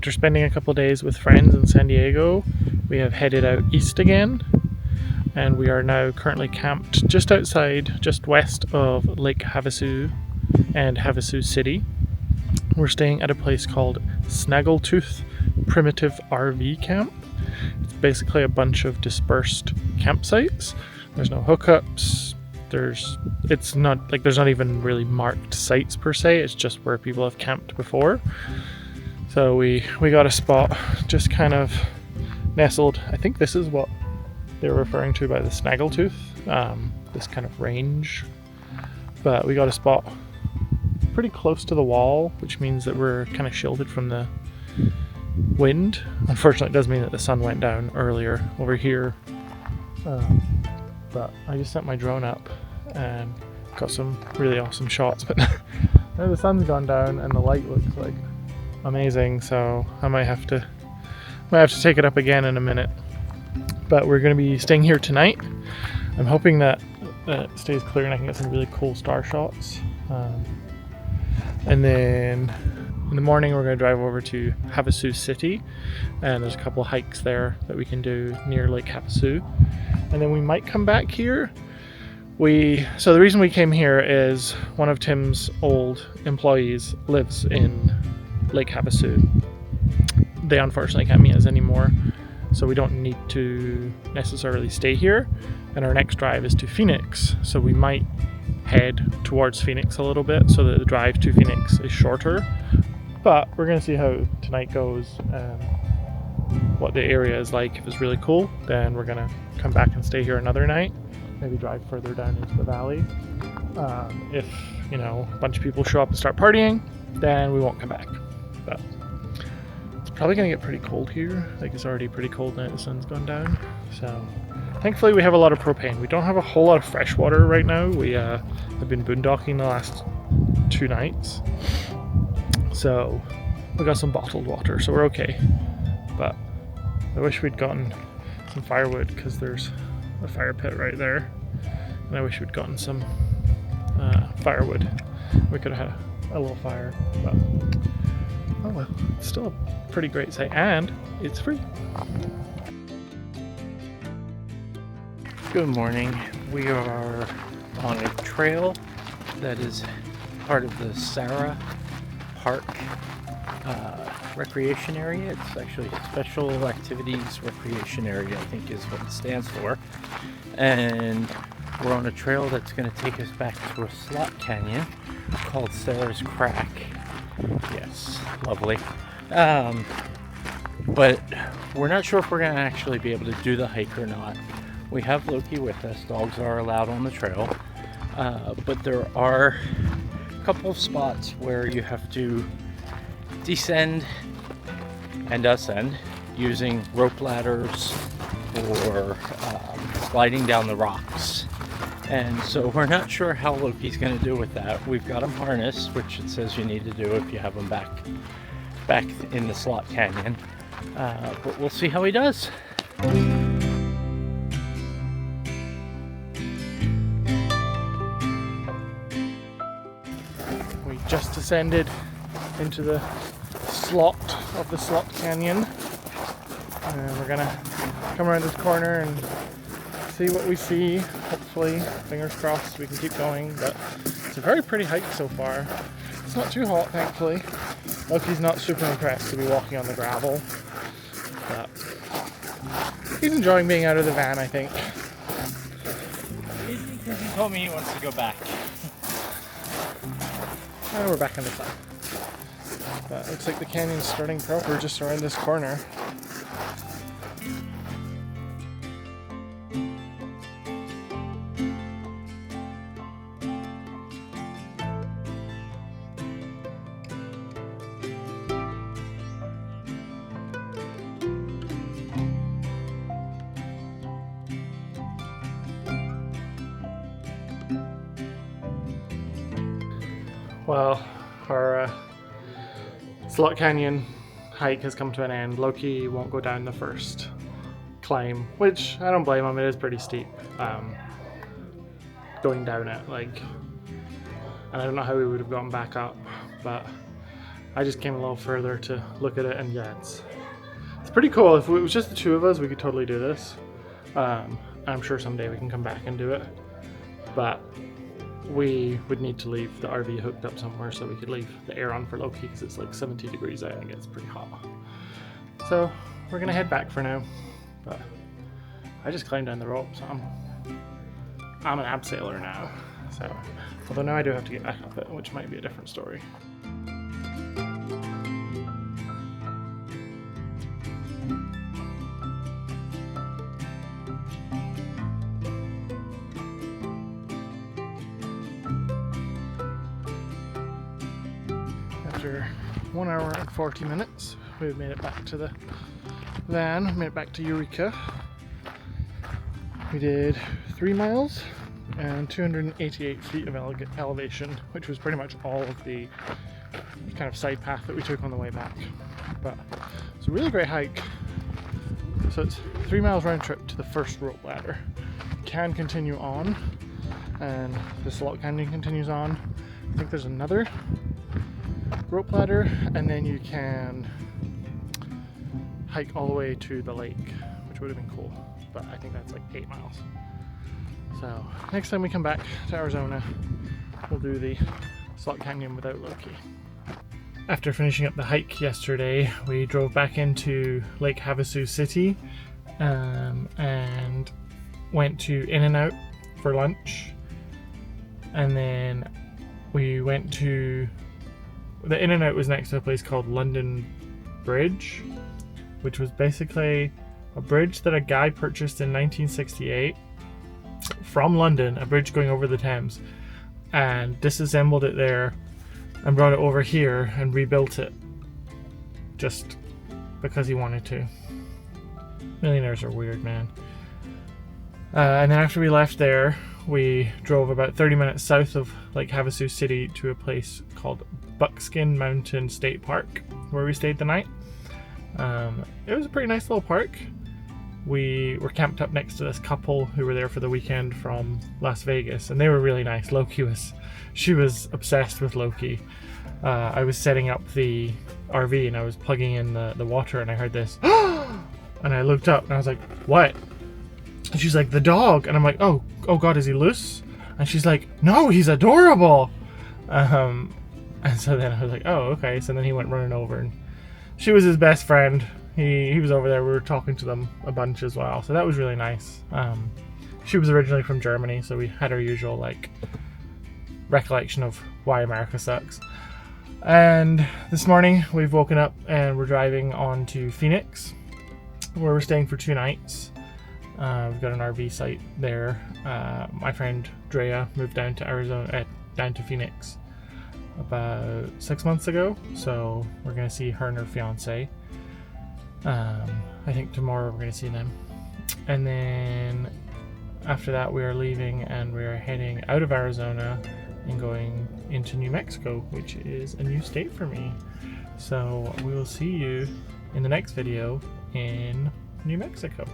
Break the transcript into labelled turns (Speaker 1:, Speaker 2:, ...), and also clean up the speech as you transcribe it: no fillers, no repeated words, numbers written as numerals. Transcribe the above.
Speaker 1: after spending a couple days with friends in San Diego, we have headed out east again, and we are now currently camped just outside, just west of Lake Havasu and Havasu City. We're staying at a place called Snaggletooth Primitive RV camp. It's basically a bunch of dispersed campsites. There's no hookups. There's not even really marked sites per se. It's just where people have camped before. So we got a spot just kind of nestled. I think this is what they're referring to by the Snaggletooth, this kind of range. But we got a spot pretty close to the wall, which means that we're kind of shielded from the wind. Unfortunately, it does mean that the sun went down earlier over here. But I just sent my drone up and got some really awesome shots. But now the sun's gone down and the light looks like amazing, so I might have to take it up again in a minute. But we're going to be staying here tonight. I'm hoping that it stays clear and I can get some really cool star shots. And then in the morning we're going to drive over to Havasu City, and there's a couple of hikes there that we can do near Lake Havasu. And then we might come back here. So the reason we came here is one of Tim's old employees lives in Lake Havasu. They unfortunately can't meet us anymore, so we don't need to necessarily stay here. And our next drive is to Phoenix, so we might head towards Phoenix a little bit so that the drive to Phoenix is shorter. But we're going to see how tonight goes and what the area is like. If it's really cool, then we're going to come back and stay here another night, maybe drive further down into the valley. If a bunch of people show up and start partying, then we won't come back. But it's probably going to get pretty cold here. Like, it's already pretty cold now the sun's gone down. So thankfully we have a lot of propane. We don't have a whole lot of fresh water right now. We have been boondocking the last 2 nights, so we got some bottled water, so we're okay. But I wish we'd gotten some firewood, because there's a fire pit right there, and I wish we'd gotten some firewood. We could have had a little fire, but oh well, it's still a pretty great site, and it's free.
Speaker 2: Good morning. We are on a trail that is part of the Sara Park recreation area. It's actually a Special Activities Recreation Area, I think is what it stands for. And we're on a trail that's going to take us back to a slot canyon called Sara's Crack. Yes, lovely. But we're not sure if we're going to actually be able to do the hike or not. We have Loki with us. Dogs are allowed on the trail. But there are a couple of spots where you have to descend and ascend using rope ladders or sliding down the rocks. And so we're not sure how Loki's going to do with that. We've got him harnessed, which it says you need to do if you have him back in the slot canyon. But we'll see how he does.
Speaker 1: We just descended into the slot of the slot canyon, and we're gonna come around this corner and see what we see. Hopefully, fingers crossed, we can keep going. But it's a very pretty hike so far. It's not too hot, thankfully. Loki's not super impressed to be walking on the gravel, but he's enjoying being out of the van, I think.
Speaker 2: He told me he wants to go back.
Speaker 1: And we're back on the side. But it looks like the canyon's starting proper just around this corner. Well, our slot canyon hike has come to an end. Loki won't go down the first climb, which I don't blame him. It is pretty steep going down it, and I don't know how we would have gone back up, but I just came a little further to look at it, and yeah, it's pretty cool. If it was just the two of us, we could totally do this. I'm sure someday we can come back and do it, but we would need to leave the RV hooked up somewhere so we could leave the air on for Loki, because it's like 70 degrees out and it gets pretty hot. So we're gonna head back for now, but I just climbed down the rope, so I'm an abseiler now. So, although now I do have to get back up it, which might be a different story. After 1 hour and 40 minutes, we've made it back to the van, made it back to Eureka. We did 3 miles and 288 feet of elevation, which was pretty much all of the kind of side path that we took on the way back. But it's a really great hike. So it's 3 miles round trip to the first rope ladder. You can continue on, and the slot canyon continues on. I think there's another rope ladder, and then you can hike all the way to the lake, which would have been cool, but I think that's like 8 miles. So next time we come back to Arizona, we'll do the slot canyon without Loki. After finishing up the hike yesterday, we drove back into Lake Havasu City and went to In-N-Out for lunch, and then we went to the In-N-Out was next to a place called London Bridge, which was basically a bridge that a guy purchased in 1968 from London, a bridge going over the Thames, and disassembled it there and brought it over here and rebuilt it just because he wanted to. Millionaires are weird, man. And then after we left there, we drove about 30 minutes south of Lake Havasu City to a place called Buckskin Mountain State Park, where we stayed the night. It was a pretty nice little park. We were camped up next to this couple who were there for the weekend from Las Vegas, and they were really nice. She was obsessed with Loki. I was setting up the RV and I was plugging in the water, and I heard this and I looked up and I was like, what? And she's like, the dog. And I'm like, oh god, is he loose? And she's like, no, he's adorable. And so then I was like, oh, okay. So then he went running over, and she was his best friend. He was over there. We were talking to them a bunch as well, so that was really nice. She was originally from Germany, so we had our usual like recollection of why America sucks. And this morning we've woken up and we're driving on to Phoenix, where we're staying for 2 nights. We've got an RV site there. My friend Drea moved down to Arizona, down to Phoenix about 6 months ago, so we're gonna see her and her fiance. I think tomorrow we're gonna see them, and then after that we are leaving and we are heading out of Arizona and going into New Mexico, which is a new state for me. So we will see you in the next video in New Mexico.